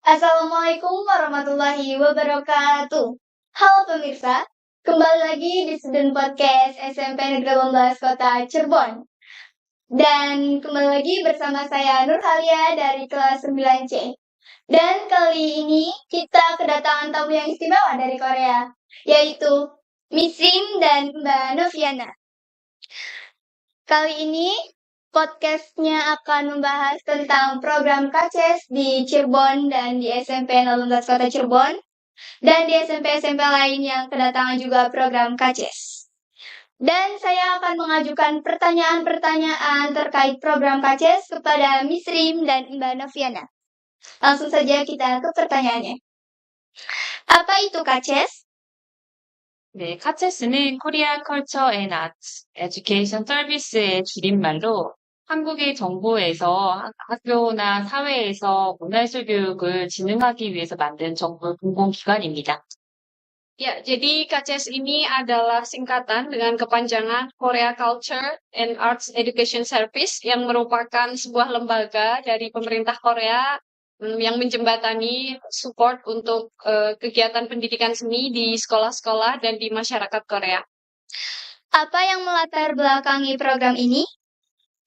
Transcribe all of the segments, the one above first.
Assalamualaikum warahmatullahi wabarakatuh. Halo pemirsa, kembali lagi di Student Podcast SMP Negeri 18 Kota Cirebon. Dan kembali lagi bersama saya Nurhalia dari kelas 9C. Dan kali ini kita kedatangan tamu yang istimewa dari Korea, yaitu Miss Rim dan Mbak Noviana. Kali ini podcastnya akan membahas tentang program KCS di Cirebon dan di SMP 18 Kota Cirebon dan di SMP-SMP lain yang kedatangan juga program KCS. Dan saya akan mengajukan pertanyaan-pertanyaan terkait program KCS kepada Miss Rim dan Mbak Noviana. Langsung saja kita ke pertanyaannya. Apa itu KCS? 네, 카체스는 코리아 컬처 앤 아츠 에듀케이션 서비스의 줄임말로 한국의 정부에서 학교나 사회에서 문화예술 교육을 진흥하기 위해서 만든 정부 공공기관입니다. Ya, jadi KCS ini adalah singkatan dengan kepanjangan Korea Culture and Arts Education Service yang merupakan sebuah lembaga dari pemerintah Korea yang menjembatani support untuk kegiatan pendidikan seni di sekolah-sekolah dan di masyarakat Korea. Apa yang melatar belakangi program ini?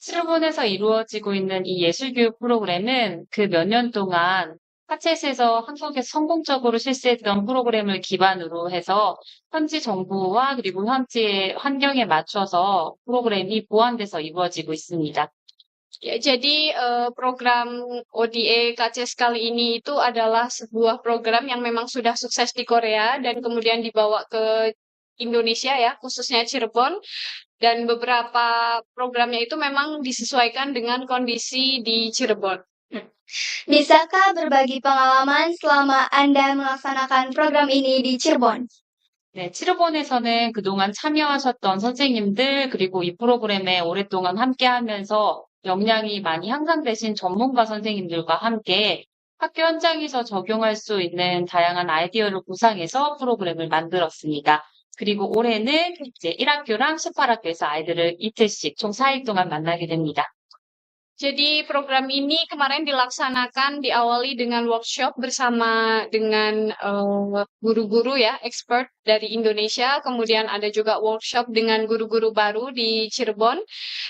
치르본에서 이루어지고 있는 이 예술교육 프로그램은 그 몇 년 동안 카체스에서 한국에서 성공적으로 실시했던 프로그램을 기반으로 해서 현지 정부와 그리고 현지의 환경에 맞춰서 프로그램이 보완돼서 이루어지고 있습니다. Ya, jadi program ODA KCS kali ini itu adalah sebuah program yang memang sudah sukses di Korea dan kemudian dibawa ke Indonesia ya, khususnya Cirebon. Dan beberapa programnya itu memang disesuaikan dengan kondisi di Cirebon. Bisakah berbagi pengalaman selama Anda melaksanakan program ini di Cirebon? 네, 치르본에서는 그동안 참여하셨던 선생님들 그리고 이 프로그램에 오랫동안 함께하면서 역량이 많이 향상되신 전문가 선생님들과 함께 학교 현장에서 적용할 수 있는 다양한 아이디어를 구상해서 프로그램을 만들었습니다. 그리고 올해는 이제 1학교랑 18학교에서 아이들을 이틀씩 총 4일 동안 만나게 됩니다. Jadi program ini kemarin dilaksanakan diawali dengan workshop bersama dengan guru-guru ya, expert dari Indonesia. Kemudian ada juga workshop dengan guru-guru baru di Cirebon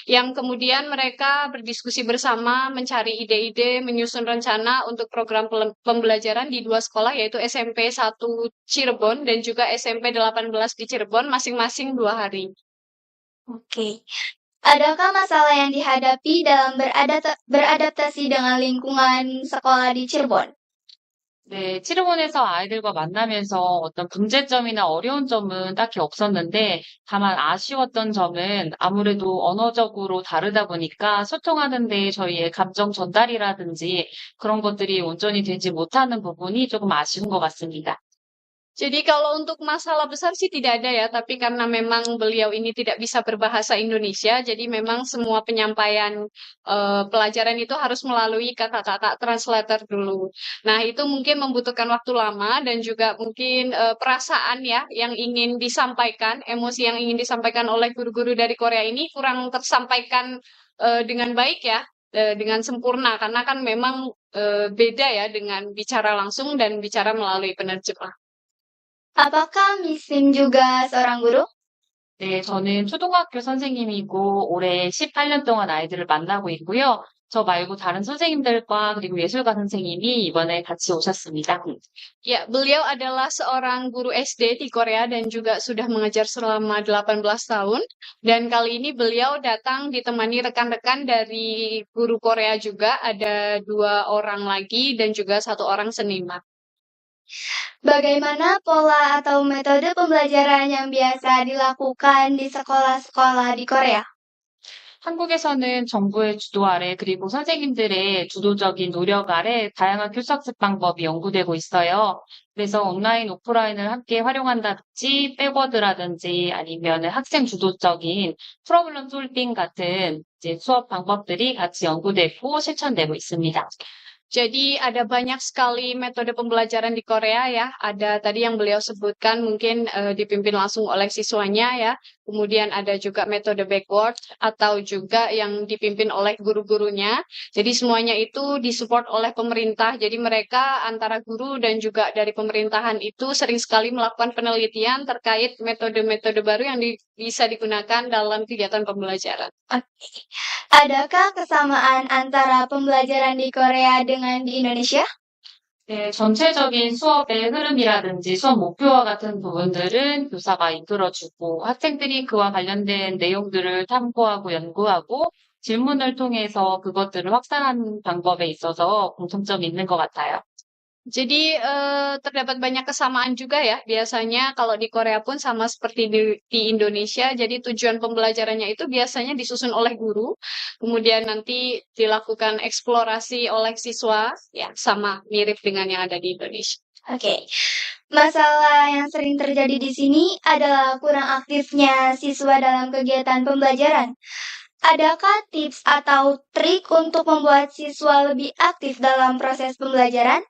yang kemudian mereka berdiskusi bersama mencari ide-ide, menyusun rencana untuk program pembelajaran di dua sekolah yaitu SMP 1 Cirebon dan juga SMP 18 di Cirebon masing-masing 2 hari. Oke. Adakah masalah yang dihadapi dalam beradaptasi dengan lingkungan sekolah di Cirebon? 네, 치르본에서 아이들과 만나면서 어떤 문제점이나 어려운 점은 딱히 없었는데, 다만 아쉬웠던 점은 아무래도 언어적으로 다르다 보니까 소통하는데 저희의 감정 전달이라든지 그런 것들이 온전히 되지 못하는 부분이 조금 아쉬운 것 같습니다. Jadi kalau untuk masalah besar sih tidak ada ya, tapi karena memang beliau ini tidak bisa berbahasa Indonesia, jadi memang semua penyampaian pelajaran itu harus melalui kakak-kakak translator dulu. Nah, itu mungkin membutuhkan waktu lama dan juga mungkin perasaan ya yang ingin disampaikan, emosi yang ingin disampaikan oleh guru-guru dari Korea ini kurang tersampaikan dengan baik ya, dengan sempurna karena kan memang beda ya dengan bicara langsung dan bicara melalui penerjemah. Apakah Miss Lim juga seorang guru? 네, 저는 초등학교 선생님이고 올해 18년 동안 아이들을 만나고 있고요. 저 말고 다른 선생님들과 그리고 예술가 선생님이 이번에 같이 오셨습니다. Ya, beliau adalah seorang guru SD di Korea dan juga sudah mengajar selama 18 tahun. Dan kali ini beliau datang ditemani rekan-rekan dari guru Korea juga, ada 2 orang lagi dan juga 1 orang seniman. Bagaimana pola atau metode pembelajaran yang biasa dilakukan di sekolah-sekolah di Korea? 한국에서는 정부의 주도 아래 그리고 선생님들의 주도적인 노력 아래 다양한 교수학습 방법이 연구되고 있어요. 그래서 온라인, 오프라인을 함께 활용한다든지 백워드라든지 아니면 학생 주도적인 프로블럼 솔빙 같은 이제 수업 방법들이 같이 연구되고 실천되고 있습니다. Jadi ada banyak sekali metode pembelajaran di Korea ya. Ada tadi yang beliau sebutkan mungkin dipimpin langsung oleh siswanya ya. Kemudian ada juga metode backward atau juga yang dipimpin oleh guru-gurunya. Jadi semuanya itu disupport oleh pemerintah. Jadi mereka antara guru dan juga dari pemerintahan itu sering sekali melakukan penelitian terkait metode-metode baru yang bisa digunakan dalam kegiatan pembelajaran. Oke. Adakah kesamaan antara pembelajaran di Korea dengan di Indonesia? 네, 전체적인 수업의 흐름이라든지 수업 목표와 같은 부분들은 교사가 이끌어주고 학생들이 그와 관련된 내용들을 탐구하고 연구하고 질문을 통해서 그것들을 확산하는 방법에 있어서 공통점이 있는 것 같아요. Jadi terdapat banyak kesamaan juga ya. Biasanya kalau di Korea pun sama seperti di Indonesia. Jadi tujuan pembelajarannya itu biasanya disusun oleh guru, kemudian nanti dilakukan eksplorasi oleh siswa, ya sama mirip dengan yang ada di Indonesia. Oke. Masalah yang sering terjadi di sini adalah kurang aktifnya siswa dalam kegiatan pembelajaran. Adakah tips atau trik untuk membuat siswa lebih aktif dalam proses pembelajaran?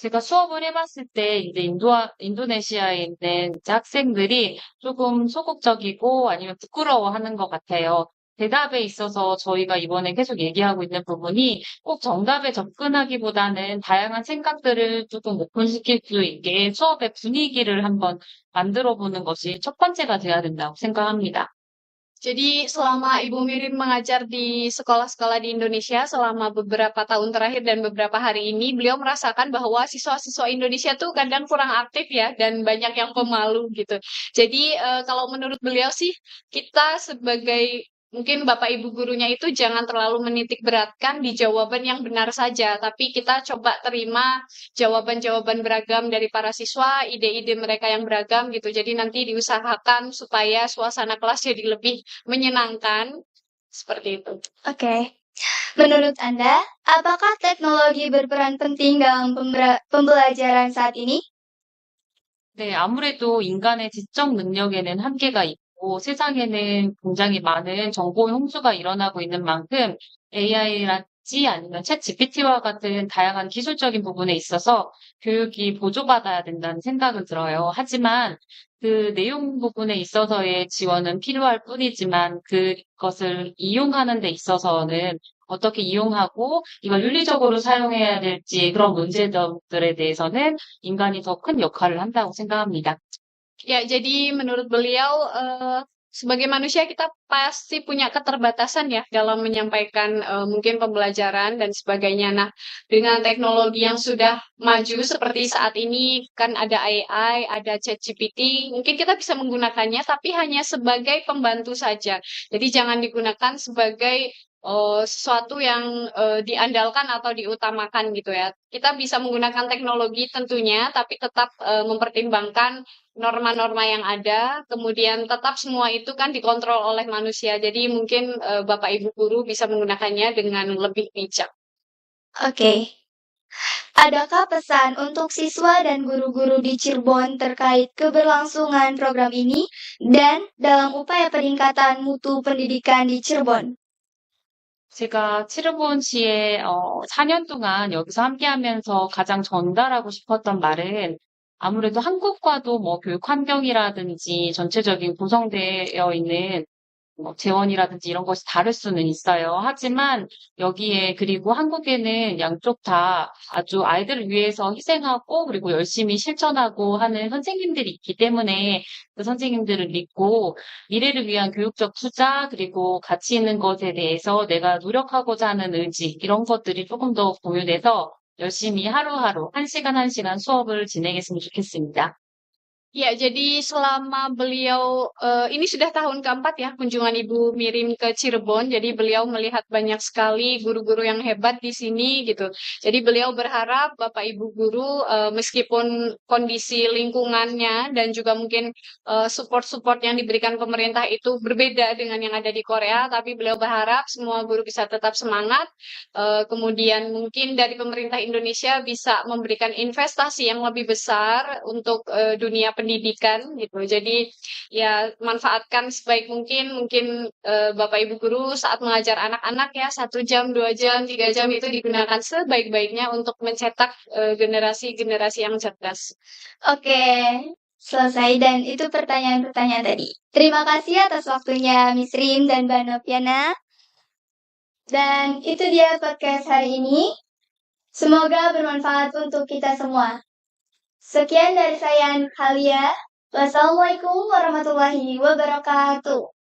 제가 수업을 해봤을 때 이제 인도네시아에 있는 이제 학생들이 조금 소극적이고 아니면 부끄러워하는 것 같아요. 대답에 있어서 저희가 이번에 계속 얘기하고 있는 부분이 꼭 정답에 접근하기보다는 다양한 생각들을 조금 오픈시킬 수 있게 수업의 분위기를 한번 만들어 보는 것이 첫 번째가 돼야 된다고 생각합니다. Jadi selama Ibu Mirin mengajar di sekolah-sekolah di Indonesia selama beberapa tahun terakhir dan beberapa hari ini, beliau merasakan bahwa siswa-siswa Indonesia tuh kadang kurang aktif ya dan banyak yang pemalu gitu. Jadi kalau menurut beliau sih kita sebagai mungkin Bapak Ibu gurunya itu jangan terlalu menitik beratkan di jawaban yang benar saja, tapi kita coba terima jawaban-jawaban beragam dari para siswa, ide-ide mereka yang beragam gitu. Jadi nanti diusahakan supaya suasana kelas jadi lebih menyenangkan, seperti itu. Oke. Menurut Anda, apakah teknologi berperan penting dalam pembelajaran saat ini? 네, 아무래도 인간의 지적 능력에는 한계가 있고 세상에는 굉장히 많은 정보 홍수가 일어나고 있는 만큼 AI랄지 아니면 챗 GPT와 같은 다양한 기술적인 부분에 있어서 교육이 보조받아야 된다는 생각은 들어요. 하지만 그 내용 부분에 있어서의 지원은 필요할 뿐이지만 그것을 이용하는 데 있어서는 어떻게 이용하고 이걸 윤리적으로 사용해야 될지 그런 문제들에 대해서는 인간이 더 큰 역할을 한다고 생각합니다. Ya, jadi menurut beliau sebagai manusia kita pasti punya keterbatasan ya dalam menyampaikan mungkin pembelajaran dan sebagainya. Nah, dengan teknologi yang sudah maju seperti saat ini kan ada AI, ada ChatGPT, mungkin kita bisa menggunakannya tapi hanya sebagai pembantu saja. Jadi jangan digunakan sebagai sesuatu yang diandalkan atau diutamakan gitu ya. Kita bisa menggunakan teknologi tentunya, tapi tetap mempertimbangkan norma-norma yang ada, kemudian tetap semua itu kan dikontrol oleh manusia. Jadi mungkin Bapak Ibu guru bisa menggunakannya dengan lebih bijak. Oke. Adakah pesan untuk siswa dan guru-guru di Cirebon terkait keberlangsungan program ini dan dalam upaya peningkatan mutu pendidikan di Cirebon? 제가 치르본시에 4년 동안 여기서 함께하면서 가장 전달하고 싶었던 말은 아무래도 한국과도 뭐 교육 환경이라든지 전체적인 구성되어 있는 뭐 재원이라든지 이런 것이 다를 수는 있어요. 하지만 여기에 그리고 한국에는 양쪽 다 아주 아이들을 위해서 희생하고 그리고 열심히 실천하고 하는 선생님들이 있기 때문에 그 선생님들을 믿고 미래를 위한 교육적 투자 그리고 가치 있는 것에 대해서 내가 노력하고자 하는 의지 이런 것들이 조금 더 공유돼서 열심히 하루하루 한 시간 한 시간 수업을 진행했으면 좋겠습니다. Ya, jadi selama beliau, ini sudah tahun keempat ya kunjungan Ibu Mirin ke Cirebon, jadi beliau melihat banyak sekali guru-guru yang hebat di sini gitu. Jadi beliau berharap Bapak Ibu guru, meskipun kondisi lingkungannya dan juga mungkin support-support yang diberikan pemerintah itu berbeda dengan yang ada di Korea, tapi beliau berharap semua guru bisa tetap semangat, kemudian mungkin dari pemerintah Indonesia bisa memberikan investasi yang lebih besar untuk dunia pendidikan gitu. Jadi ya manfaatkan sebaik mungkin Bapak Ibu guru saat mengajar anak-anak ya 1 jam, 2 jam, 3 jam itu digunakan sebaik-baiknya untuk mencetak generasi-generasi yang cerdas. Oke, selesai dan itu pertanyaan-pertanyaan tadi. Terima kasih atas waktunya Miss Rim dan Mbak Noviana. Dan itu dia podcast hari ini. Semoga bermanfaat untuk kita semua. Sekian dari saya, Halia. Wassalamualaikum warahmatullahi wabarakatuh.